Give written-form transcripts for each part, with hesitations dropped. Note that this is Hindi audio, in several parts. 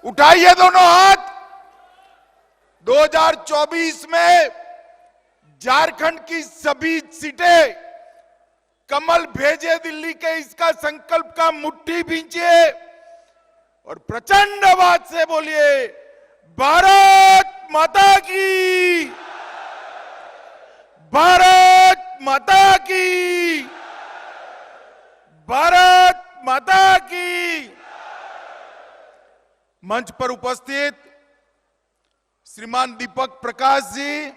उठाइए दोनों हाथ। 2024 में झारखंड की सभी सीटें कमल भेजे दिल्ली के, इसका संकल्प का मुट्ठी भींचिए और प्रचंड आवाज से बोलिए, भारत माता की, भारत माता की, भारत माता की। मंच पर उपस्थित श्रीमान दीपक प्रकाश जी,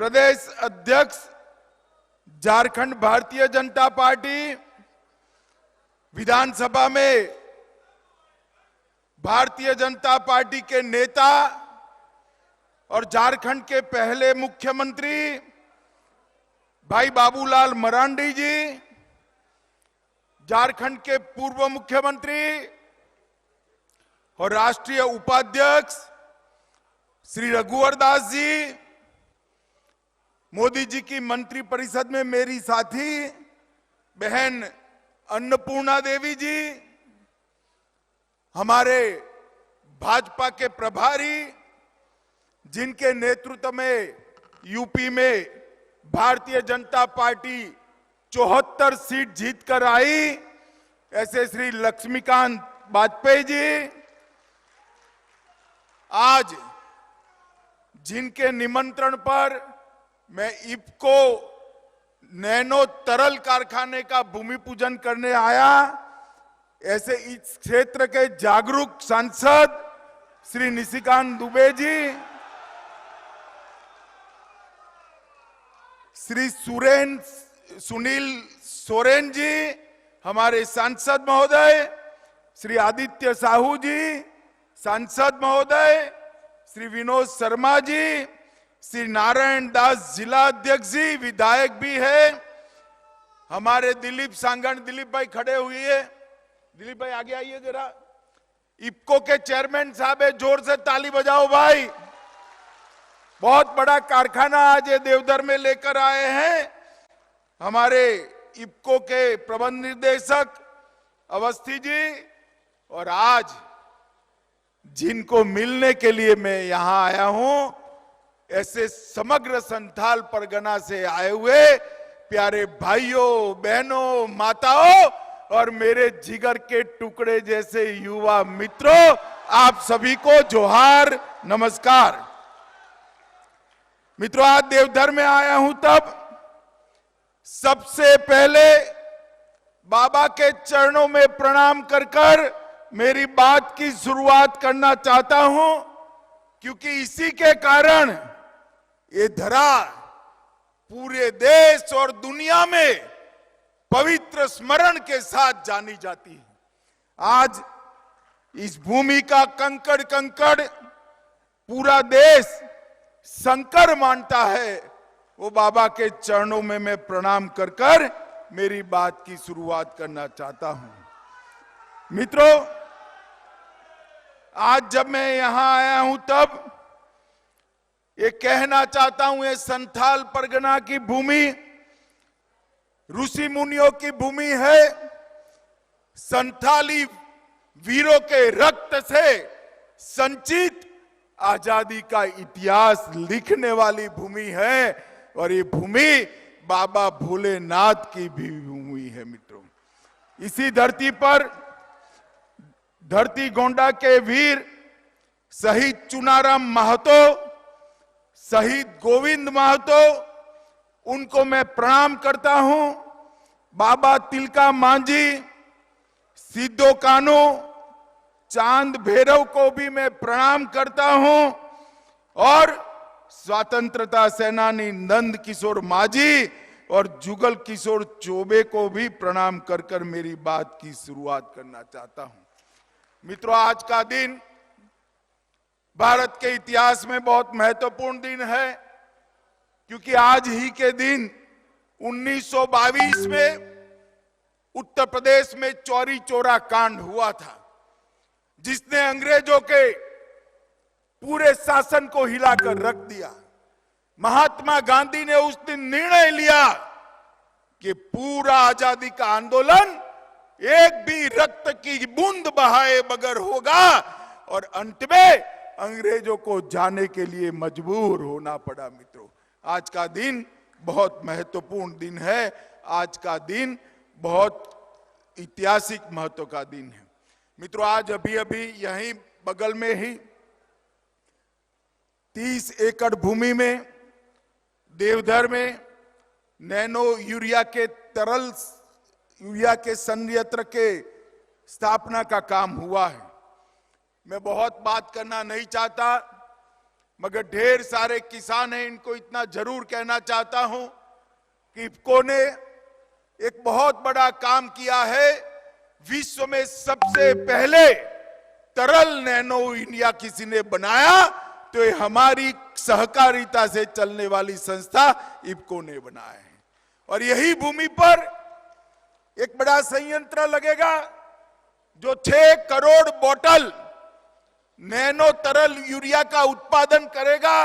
प्रदेश अध्यक्ष झारखंड भारतीय जनता पार्टी, विधानसभा में भारतीय जनता पार्टी के नेता और झारखंड के पहले मुख्यमंत्री भाई बाबूलाल मरांडी जी, झारखंड के पूर्व मुख्यमंत्री और राष्ट्रीय उपाध्यक्ष श्री रघुवर दास जी, मोदी जी की मंत्रिपरिषद में मेरी साथी बहन अन्नपूर्णा देवी जी, हमारे भाजपा के प्रभारी जिनके नेतृत्व में यूपी में भारतीय जनता पार्टी 74 सीट जीतकर आई, ऐसे श्री लक्ष्मीकांत वाजपेयी जी, आज जिनके निमंत्रण पर मैं इफ्को नैनो तरल कारखाने का भूमि पूजन करने आया, ऐसे इस क्षेत्र के जागरूक सांसद श्री निशिकांत दुबे जी, श्री सुनील सोरेन जी, हमारे सांसद महोदय, श्री आदित्य साहू जी सांसद महोदय, श्री विनोद शर्मा जी, श्री नारायण दास जिला अध्यक्ष जी, विधायक भी है, हमारे दिलीप सांगण, दिलीप भाई खड़े हुए हैं, दिलीप भाई आगे आइए जरा, इफ्को के चेयरमैन साहब है, जोर से ताली बजाओ भाई। बहुत बड़ा कारखाना आज ये देवधर में लेकर आए हैं हमारे इफ्को के प्रबंध निदेशक अवस्थी जी, और आज जिनको मिलने के लिए मैं यहां आया हूं, ऐसे समग्र संथाल परगना से आए हुए प्यारे भाइयों बहनों माताओं और मेरे जिगर के टुकड़े जैसे युवा मित्रों, आप सभी को जोहार नमस्कार। मित्रों, आज देवधर में आया हूं तब सबसे पहले बाबा के चरणों में प्रणाम कर मेरी बात की शुरुआत करना चाहता हूं, क्योंकि इसी के कारण ये धरा पूरे देश और दुनिया में पवित्र स्मरण के साथ जानी जाती है। आज इस भूमि का कंकड़ कंकड़ पूरा देश शंकर मानता है, वो बाबा के चरणों में मैं प्रणाम कर मेरी बात की शुरुआत करना चाहता हूं। मित्रों, आज जब मैं यहां आया हूं तब ये कहना चाहता हूं, ये संथाल परगना की भूमि ऋषि मुनियों की भूमि है, संथाली वीरों के रक्त से संचित आजादी का इतिहास लिखने वाली भूमि है, और ये भूमि बाबा भोलेनाथ की भी भूमि है। मित्रों, इसी धरती पर धरती गोंडा के वीर शहीद चुनाराम महतो, शहीद गोविंद महतो, उनको मैं प्रणाम करता हूं। बाबा तिलका मांझी, सिद्धो कान्हू, चांद भैरव को भी मैं प्रणाम करता हूं, और स्वतंत्रता सेनानी नंद किशोर माझी और जुगल किशोर चौबे को भी प्रणाम कर मेरी बात की शुरुआत करना चाहता हूं। मित्रों, आज का दिन भारत के इतिहास में बहुत महत्वपूर्ण दिन है, क्योंकि आज ही के दिन 1922 में उत्तर प्रदेश में चौरी चौरा कांड हुआ था, जिसने अंग्रेजों के पूरे शासन को हिलाकर रख दिया। महात्मा गांधी ने उस दिन निर्णय लिया कि पूरा आजादी का आंदोलन एक भी रक्त की बूंद बहाए बगैर होगा और अंत में अंग्रेजों को जाने के लिए मजबूर होना पड़ा। मित्रों, आज का दिन बहुत महत्वपूर्ण दिन है। आज का दिन बहुत ऐतिहासिक महत्व का दिन है। मित्रों, आज अभी अभी यहीं बगल में ही 30 एकड़ भूमि में देवधर में नैनो यूरिया के तरल यूरिया के संयंत्र के स्थापना का काम हुआ है। मैं बहुत बात करना नहीं चाहता, मगर ढेर सारे किसान हैं, इनको इतना जरूर कहना चाहता हूं कि इफको ने एक बहुत बड़ा काम किया है। विश्व में सबसे पहले तरल नैनो यूरिया किसी ने बनाया तो ये हमारी सहकारिता से चलने वाली संस्था इफको ने बनाया है। और यही भूमि पर एक बड़ा संयंत्र लगेगा जो 6 करोड़ बोतल नैनो तरल यूरिया का उत्पादन करेगा।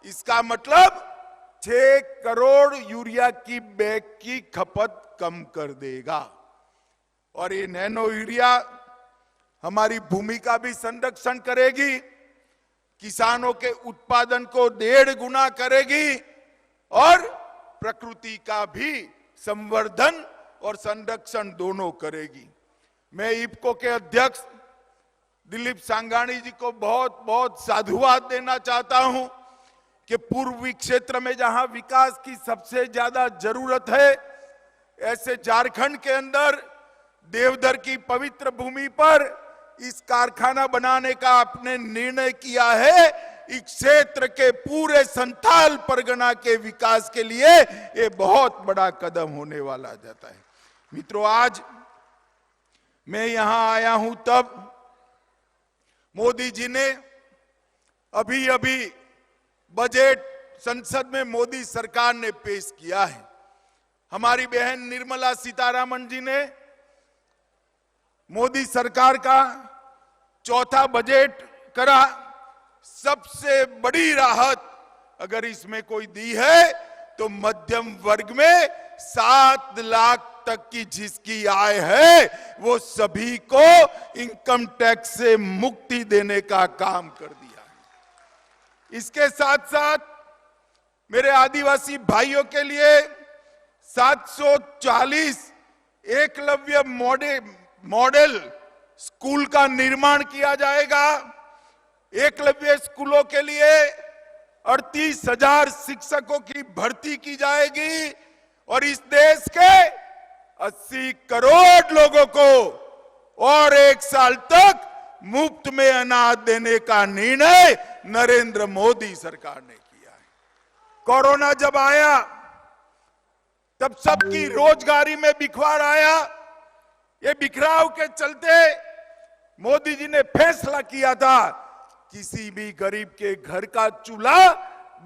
इसका मतलब 6 करोड़ यूरिया की बैग की खपत कम कर देगा। और ये नैनो यूरिया हमारी भूमि का भी संरक्षण करेगी, किसानों के उत्पादन को 1.5 गुना करेगी और प्रकृति का भी संवर्धन और संरक्षण दोनों करेगी। मैं इफको के अध्यक्ष दिलीप सांघानी जी को बहुत बहुत साधुवाद देना चाहता हूं कि पूर्वी क्षेत्र में जहां विकास की सबसे ज्यादा जरूरत है, ऐसे झारखंड के अंदर देवधर की पवित्र भूमि पर इस कारखाना बनाने का आपने निर्णय किया है। इस क्षेत्र के पूरे संथाल परगना के विकास के लिए ये बहुत बड़ा कदम होने वाला जाता है। मित्रों, आज मैं यहां आया हूं तब मोदी जी ने अभी अभी बजट संसद में मोदी सरकार ने पेश किया है। हमारी बहन निर्मला सीतारमण जी ने मोदी सरकार का चौथा बजट करा। सबसे बड़ी राहत अगर इसमें कोई दी है तो मध्यम वर्ग में 7 लाख तक की जिसकी आय है वो सभी को इनकम टैक्स से मुक्ति देने का काम कर दिया है। इसके साथ साथ मेरे आदिवासी भाइयों के लिए 740 एकलव्य मॉडल स्कूल का निर्माण किया जाएगा। एकलव्य स्कूलों के लिए 38,000 शिक्षकों की भर्ती की जाएगी और इस देश के 80 करोड़ लोगों को और 1 साल तक मुफ्त में अनाज देने का निर्णय नरेंद्र मोदी सरकार ने किया है। कोरोना जब आया तब सबकी रोजगारी में बिखवार आया। ये बिखराव के चलते मोदी जी ने फैसला किया था किसी भी गरीब के घर का चूल्हा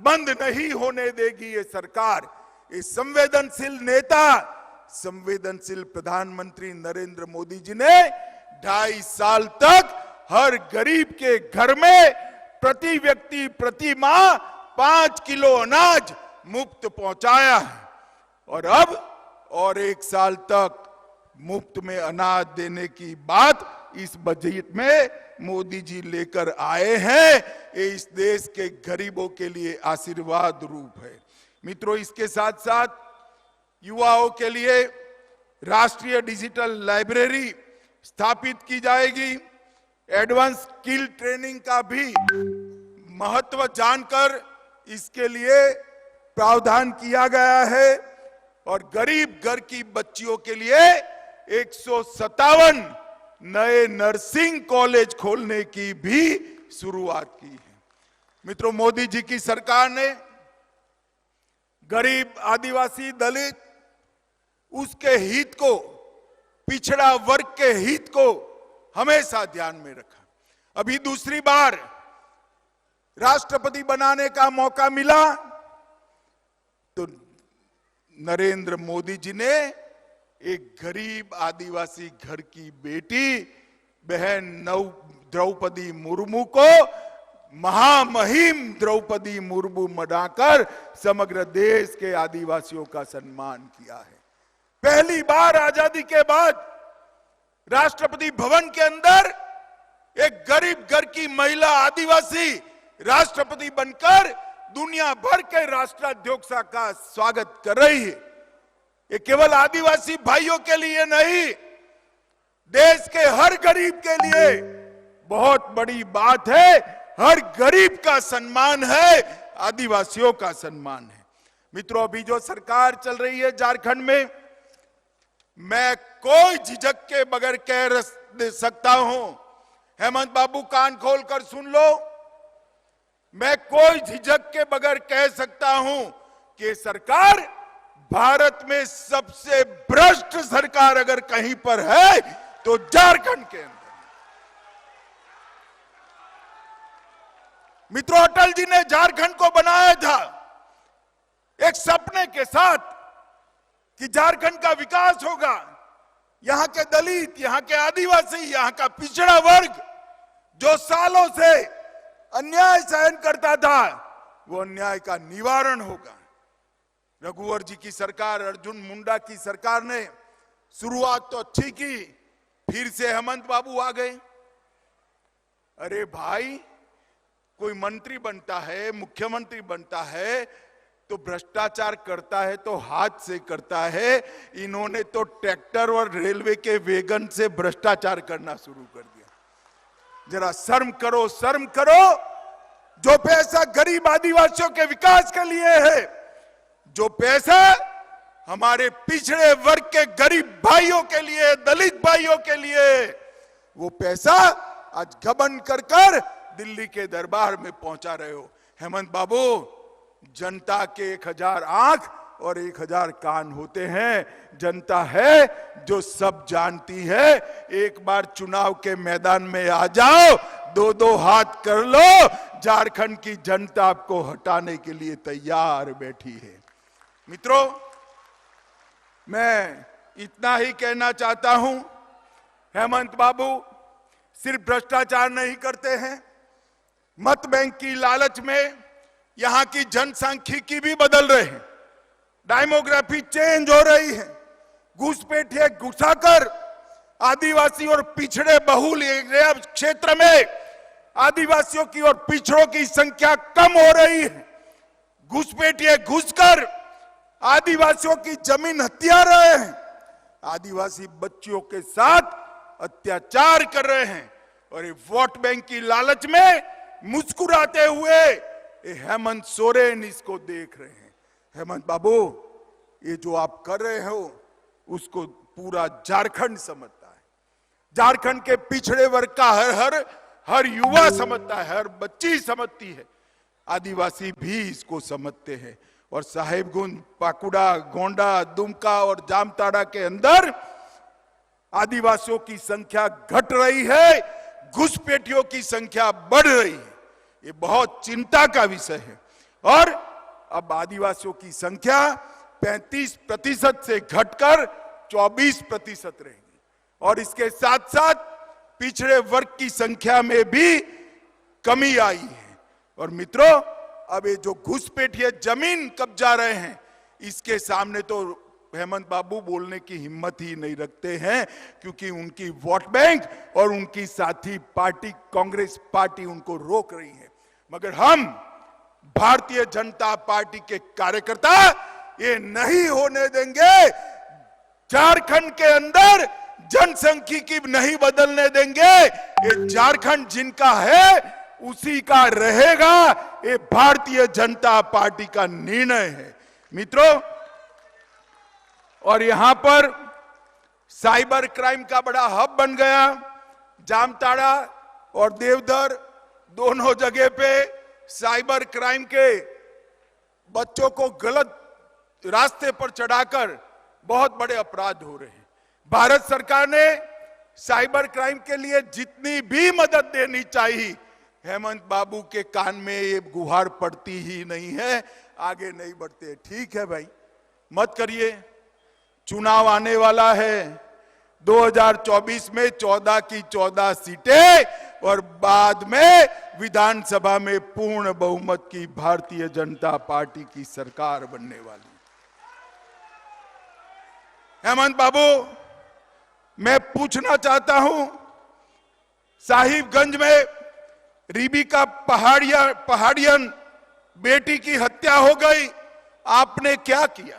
बंद नहीं होने देगी ये सरकार। ये संवेदनशील नेता, संवेदनशील प्रधानमंत्री नरेंद्र मोदी जी ने 2.5 साल तक हर गरीब के घर में प्रति व्यक्ति प्रति माह 5 किलो अनाज मुफ्त पहुंचाया है और अब और 1 साल तक मुफ्त में अनाज देने की बात इस बजट में मोदी जी लेकर आए हैं। ये इस देश के गरीबों के लिए आशीर्वाद रूप है। मित्रों, इसके साथ साथ युवाओं के लिए राष्ट्रीय डिजिटल लाइब्रेरी स्थापित की जाएगी। एडवांस स्किल ट्रेनिंग का भी महत्व जानकर इसके लिए प्रावधान किया गया है और गरीब घर की बच्चियों के लिए 157 नए नर्सिंग कॉलेज खोलने की भी शुरुआत की है। मित्रों, मोदी जी की सरकार ने गरीब, आदिवासी, दलित, उसके हित को, पिछड़ा वर्ग के हित को हमेशा ध्यान में रखा। अभी दूसरी बार राष्ट्रपति बनाने का मौका मिला तो नरेंद्र मोदी जी ने एक गरीब आदिवासी घर की बेटी बहन द्रौपदी मुर्मू को महामहिम द्रौपदी मुर्मू बनाकर समग्र देश के आदिवासियों का सम्मान किया है। पहली बार आजादी के बाद राष्ट्रपति भवन के अंदर एक गरीब घर की महिला आदिवासी राष्ट्रपति बनकर दुनिया भर के राष्ट्राध्यक्ष का स्वागत कर रही है। ये केवल आदिवासी भाइयों के लिए नहीं, देश के हर गरीब के लिए बहुत बड़ी बात है। हर गरीब का सम्मान है, आदिवासियों का सम्मान है। मित्रों, अभी जो सरकार चल रही है झारखंड में, मैं कोई झिझक के बगैर कह सकता हूं, हेमंत बाबू कान खोलकर सुन लो, मैं कोई झिझक के बगैर कह सकता हूं कि सरकार भारत में सबसे भ्रष्ट सरकार अगर कहीं पर है तो झारखंड के अंदर। मित्रों, अटल जी ने झारखंड को बनाया था एक सपने के साथ कि झारखंड का विकास होगा, यहां के दलित, यहां के आदिवासी, यहां का पिछड़ा वर्ग जो सालों से अन्याय सहन करता था, वो अन्याय का निवारण होगा। रघुवर जी की सरकार, अर्जुन मुंडा की सरकार ने शुरुआत तो अच्छी की, फिर से हेमंत बाबू आ गए। अरे भाई, कोई मंत्री बनता है, मुख्यमंत्री बनता है तो भ्रष्टाचार करता है तो हाथ से करता है। इन्होंने तो ट्रैक्टर और रेलवे के वैगन से भ्रष्टाचार करना शुरू कर दिया। जरा शर्म करो, शर्म करो। जो पैसा गरीब आदिवासियों के विकास के लिए है, जो पैसा हमारे पिछड़े वर्ग के गरीब भाइयों के लिए, दलित भाइयों के लिए, वो पैसा आज गबन कर दिल्ली के दरबार में पहुंचा रहे हो। हेमंत बाबू, जनता के 1000 आंख और 1000 कान होते हैं। जनता है जो सब जानती है। एक बार चुनाव के मैदान में आ जाओ, 2-2 हाथ कर लो, झारखंड की जनता आपको हटाने के लिए तैयार बैठी है। मित्रों, मैं इतना ही कहना चाहता हूं, हेमंत बाबू सिर्फ भ्रष्टाचार नहीं करते हैं, मत बैंक की लालच में यहां की जनसांख्यिकी भी बदल रहे हैं, डेमोग्राफी चेंज हो रही है। घुसपैठिए घुसाकर आदिवासी और पिछड़े बहुल क्षेत्र में आदिवासियों की और पिछड़ों की संख्या कम हो रही है। घुसपैठिए घुसकर आदिवासियों की जमीन हथिया रहे हैं, आदिवासी बच्चियों के साथ अत्याचार कर रहे हैं, और ये वोट बैंक की लालच में मुस्कुराते हुए हेमंत सोरेन इसको देख रहे हैं। हेमंत बाबू, ये जो आप कर रहे हो उसको पूरा झारखंड समझता है। झारखंड के पिछड़े वर्ग का हर युवा समझता है, हर बच्ची समझती है, आदिवासी भी इसको समझते हैं। और साहेबगंज, पाकुड़ा, गोंडा, दुमका और जामताड़ा के अंदर आदिवासियों की संख्या घट रही है, घुसपैठियों की संख्या बढ़ रही है। ये बहुत चिंता का विषय है। और अब आदिवासियों की संख्या 35% से घटकर 24% रहेगी, और इसके साथ साथ पिछड़े वर्ग की संख्या में भी कमी आई है। और मित्रों, अब ये जो घुसपैठिए जमीन कब्जा रहे हैं, इसके सामने तो हेमंत बाबू बोलने की हिम्मत ही नहीं रखते हैं, क्योंकि उनकी वोट बैंक और उनकी साथी पार्टी कांग्रेस पार्टी उनको रोक रही है। मगर हम भारतीय जनता पार्टी के कार्यकर्ता ये नहीं होने देंगे। झारखंड के अंदर जनसंख्यिकी नहीं बदलने देंगे। ये झारखंड जिनका है उसी का रहेगा। ये भारतीय जनता पार्टी का निर्णय है। मित्रों, और यहां पर साइबर क्राइम का बड़ा हब बन गया। जामताड़ा और देवधर दोनों जगह पे साइबर क्राइम के बच्चों को गलत रास्ते पर चढ़ाकर बहुत बड़े अपराध हो रहे हैं। भारत सरकार ने साइबर क्राइम के लिए जितनी भी मदद देनी चाहिए, हेमंत बाबू के कान में ये गुहार पड़ती ही नहीं है, आगे नहीं बढ़ते। ठीक है भाई, मत करिए, चुनाव आने वाला है 2024 में 14 की 14 सीटें, और बाद में विधानसभा में पूर्ण बहुमत की भारतीय जनता पार्टी की सरकार बनने वाली। हेमंत बाबू, मैं पूछना चाहता हूं, साहिबगंज में रीबी का पहाड़ियन बेटी की हत्या हो गई, आपने क्या किया?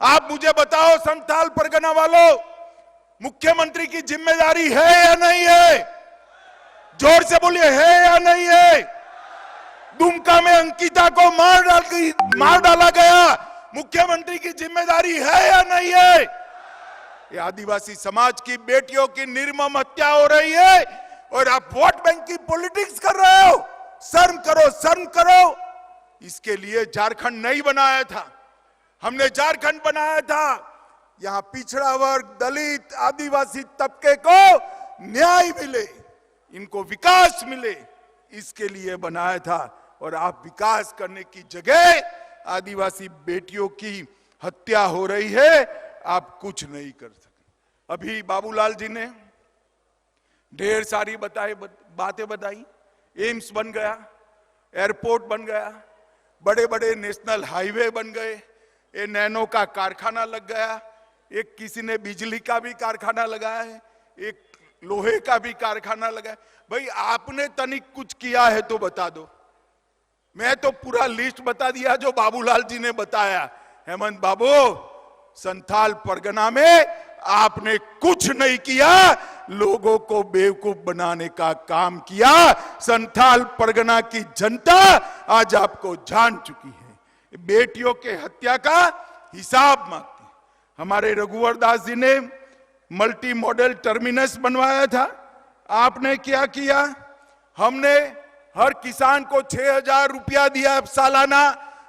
आप मुझे बताओ संथाल परगना वालों, मुख्यमंत्री की जिम्मेदारी है या नहीं है? जोर से बोलिए, है या नहीं है? दुमका में अंकिता को मार डाला गया, मुख्यमंत्री की जिम्मेदारी है या नहीं है? ये आदिवासी समाज की बेटियों की निर्मम हत्या हो रही है और आप वोट बैंक की पॉलिटिक्स कर रहे हो। शर्म करो, शर्म करो। इसके लिए झारखंड नहीं बनाया था, हमने झारखंड बनाया था। यहां पिछड़ा वर्ग, दलित, आदिवासी तबके को न्याय मिले, इनको विकास मिले, इसके लिए बनाया था। और आप विकास करने की जगह आदिवासी बेटियों की हत्या हो रही है, आप कुछ नहीं कर सकते। अभी बाबूलाल जी ने ढेर सारी बातें बताई। एम्स बन गया, एयरपोर्ट बन गया, बड़े बड़े नेशनल हाईवे बन गए, ये नैनो का कारखाना लग गया, एक किसी ने बिजली का भी कारखाना लगाया है, एक लोहे का भी कारखाना लगा है। भाई आपने तनिक कुछ किया है तो बता दो। मैं तो पूरा लिस्ट बता दिया जो बाबूलाल जी ने बताया। हेमंत बाबू, संथाल परगना में आपने कुछ नहीं किया, लोगों को बेवकूफ बनाने का काम किया। संथाल परगना की जनता आज आपको जान चुकी है। बेटियों के हत्या का हिसाब मांगती है। हमारे रघुवर दास जी ने मल्टी मॉडल टर्मिनस बनवाया था, आपने क्या किया? हमने हर किसान को 6,000 रुपया दिया सालाना,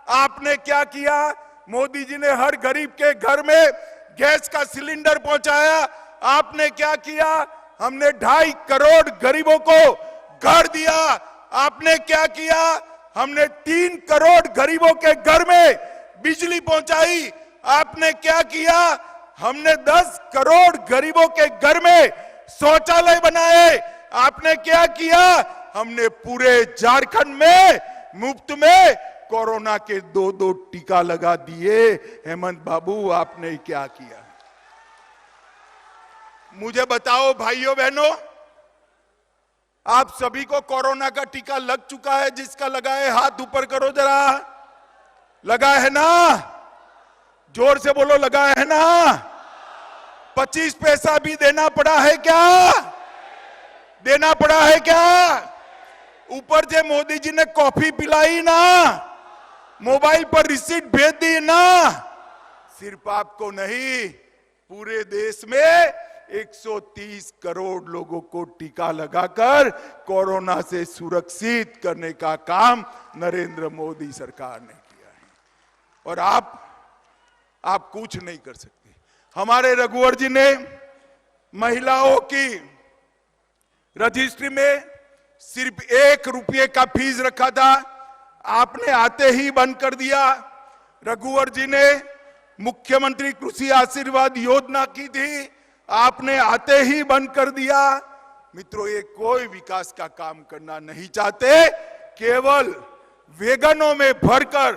आपने क्या किया? मोदी जी ने हर गरीब के घर में गैस का सिलेंडर पहुंचाया, आपने क्या किया? हमने 2.5 करोड़ गरीबों को घर दिया, आपने क्या किया? हमने 3 करोड़ गरीबों के घर में बिजली पहुंचाई, आपने क्या किया? हमने 10 करोड़ गरीबों के घर में शौचालय बनाए, आपने क्या किया? हमने पूरे झारखंड में मुफ्त में कोरोना के 2 टीका लगा दिए। हेमंत बाबू, आपने क्या किया? मुझे बताओ भाइयों बहनों, आप सभी को कोरोना का टीका लग चुका है? जिसका लगा है हाथ ऊपर करो जरा। लगा है ना? जोर से बोलो, लगा है ना? 25 पैसा भी देना पड़ा है क्या? देना पड़ा है क्या? ऊपर से मोदी जी ने कॉफी पिलाई ना, मोबाइल पर रिसीट भेज दी ना। सिर्फ आपको नहीं, पूरे देश में 130 करोड़ लोगों को टीका लगाकर कोरोना से सुरक्षित करने का काम नरेंद्र मोदी सरकार ने किया है। और आप कुछ नहीं कर सकते। हमारे रघुवर जी ने महिलाओं की रजिस्ट्री में सिर्फ 1 रुपये का फीस रखा था, आपने आते ही बंद कर दिया। रघुवर जी ने मुख्यमंत्री कृषि आशीर्वाद योजना की थी, आपने आते ही बंद कर दिया। मित्रों, ये कोई विकास का काम करना नहीं चाहते, केवल वेगनों में भरकर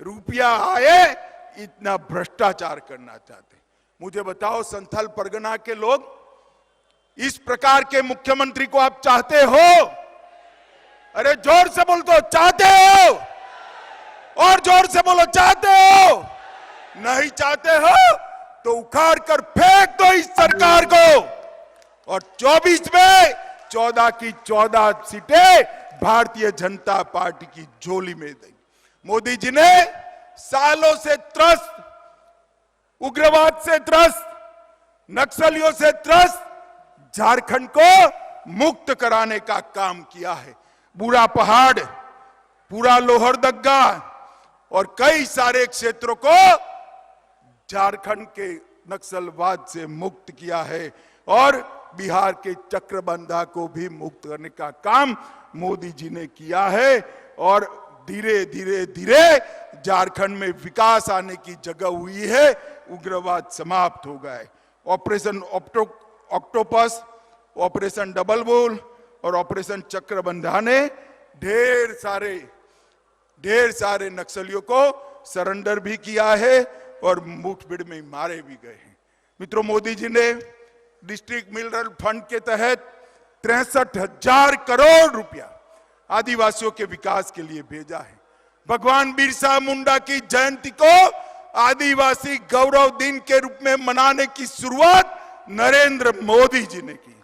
रुपया आए इतना भ्रष्टाचार करना चाहते। मुझे बताओ, संथाल परगना के लोग इस प्रकार के मुख्यमंत्री को आप चाहते हो? अरे जोर से बोल दो, चाहते हो? और जोर से बोलो, चाहते हो? नहीं चाहते हो तो उखाड़ कर फेंक दो इस सरकार को। और 24 में 14 की 14 सीटें भारतीय जनता पार्टी की झोली में दी। मोदी जी ने सालों से त्रस्त, उग्रवाद से त्रस्त, नक्सलियों से त्रस्त झारखंड को मुक्त कराने का काम किया है। बूढ़ा पहाड़, पूरा लोहरदगा और कई सारे क्षेत्रों को झारखंड के नक्सलवाद से मुक्त किया है और बिहार के चक्रबंधा को भी मुक्त करने का काम मोदी जी ने किया है। और धीरे धीरे धीरे झारखंड में विकास आने की जगह हुई है, उग्रवाद समाप्त हो गए। Operation octopus, operation double bull और ऑपरेशन चक्रबंधा ने ढेर सारे नक्सलियों को सरेंडर भी किया है और मुठभेड़ में मारे भी गए हैं। मित्रों, मोदी जी ने डिस्ट्रिक्ट मिनरल फंड के तहत 63,000 करोड़ रुपया आदिवासियों के विकास के लिए भेजा है। भगवान बिरसा मुंडा की जयंती को आदिवासी गौरव दिन के रूप में मनाने की शुरुआत नरेंद्र मोदी जी ने की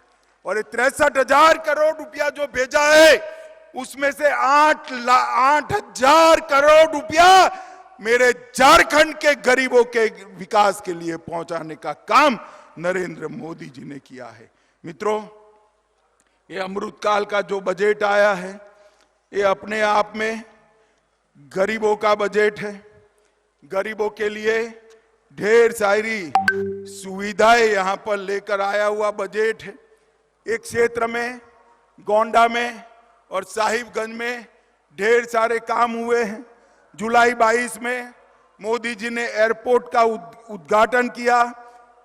और 63,000 करोड़ रुपया जो भेजा है उसमें से 8,000 करोड़ रुपया मेरे झारखंड के गरीबों के विकास के लिए पहुंचाने का काम नरेंद्र मोदी जी ने किया है। मित्रों, ये अमृतकाल का जो बजट आया है ये अपने आप में गरीबों का बजट है। गरीबों के लिए ढेर सारी सुविधाएं यहां पर लेकर आया हुआ बजट है। एक क्षेत्र में गोंडा में और साहिबगंज में ढेर सारे काम हुए हैं। जुलाई 22 में मोदी जी ने एयरपोर्ट का उद्घाटन किया,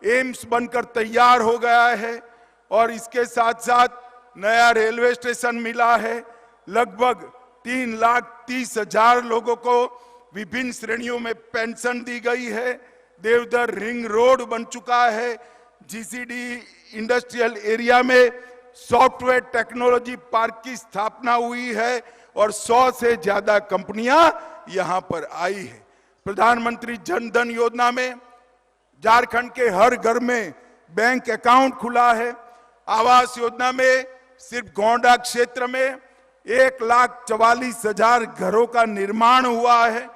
एम्स बनकर तैयार हो गया है और इसके साथ साथ नया रेलवे स्टेशन मिला है। लगभग 3,30,000 लोगों को विभिन्न श्रेणियों में पेंशन दी गई है। देवधर रिंग रोड बन चुका है। जीसीडी इंडस्ट्रियल एरिया में सॉफ्टवेयर टेक्नोलॉजी पार्क की स्थापना हुई है और 100 से ज्यादा कंपनियां यहां पर आई है। प्रधानमंत्री जन धन योजना में झारखंड के हर घर में बैंक अकाउंट खुला है। आवास योजना में सिर्फ गोंडा क्षेत्र में 1,44,000 घरों का निर्माण हुआ है।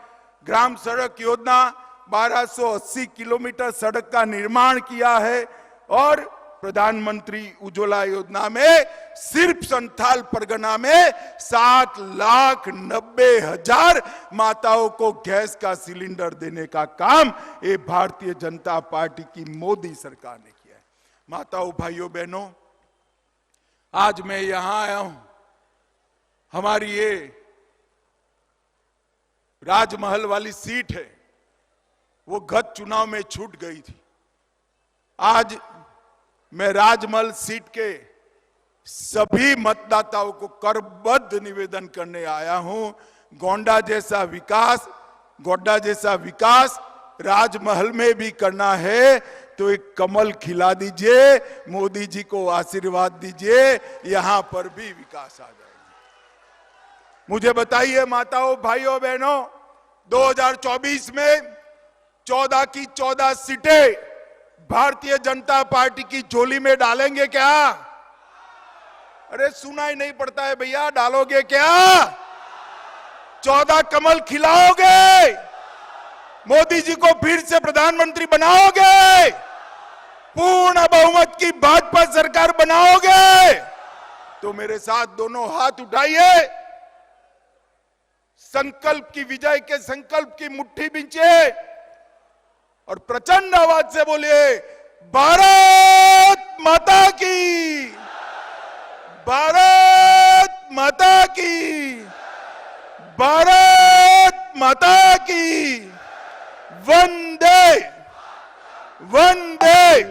ग्राम सड़क योजना 1280 किलोमीटर सड़क का निर्माण किया है और प्रधानमंत्री उज्ज्वला योजना में सिर्फ संथाल परगना में 7,90,000 माताओं को गैस का सिलेंडर देने का काम ये भारतीय जनता पार्टी की मोदी सरकार ने किया है। माताओं, भाइयों, बहनों, आज मैं यहां आया हूं। हमारी ये राजमहल वाली सीट है, वो गत चुनाव में छूट गई थी। आज मैं राजमहल सीट के सभी मतदाताओं को करबद्ध निवेदन करने आया हूं। गोंडा जैसा विकास राजमहल में भी करना है तो एक कमल खिला दीजिए, मोदी जी को आशीर्वाद दीजिए, यहां पर भी विकास आ जाएगा। मुझे बताइए माताओं, भाइयों, बहनों, 2024 में 14 की 14 सीटें भारतीय जनता पार्टी की झोली में डालेंगे क्या? अरे सुना ही नहीं पड़ता है भैया, डालोगे क्या? 14 कमल खिलाओगे? मोदी जी को फिर से प्रधानमंत्री बनाओगे? पूर्ण बहुमत की भाजपा सरकार बनाओगे? तो मेरे साथ दोनों हाथ उठाइए, संकल्प की विजय के संकल्प की मुट्ठी बींचिए और प्रचंड आवाज से बोलिए, भारत माता की, भारत माता की, भारत माता की, वंदे वंदे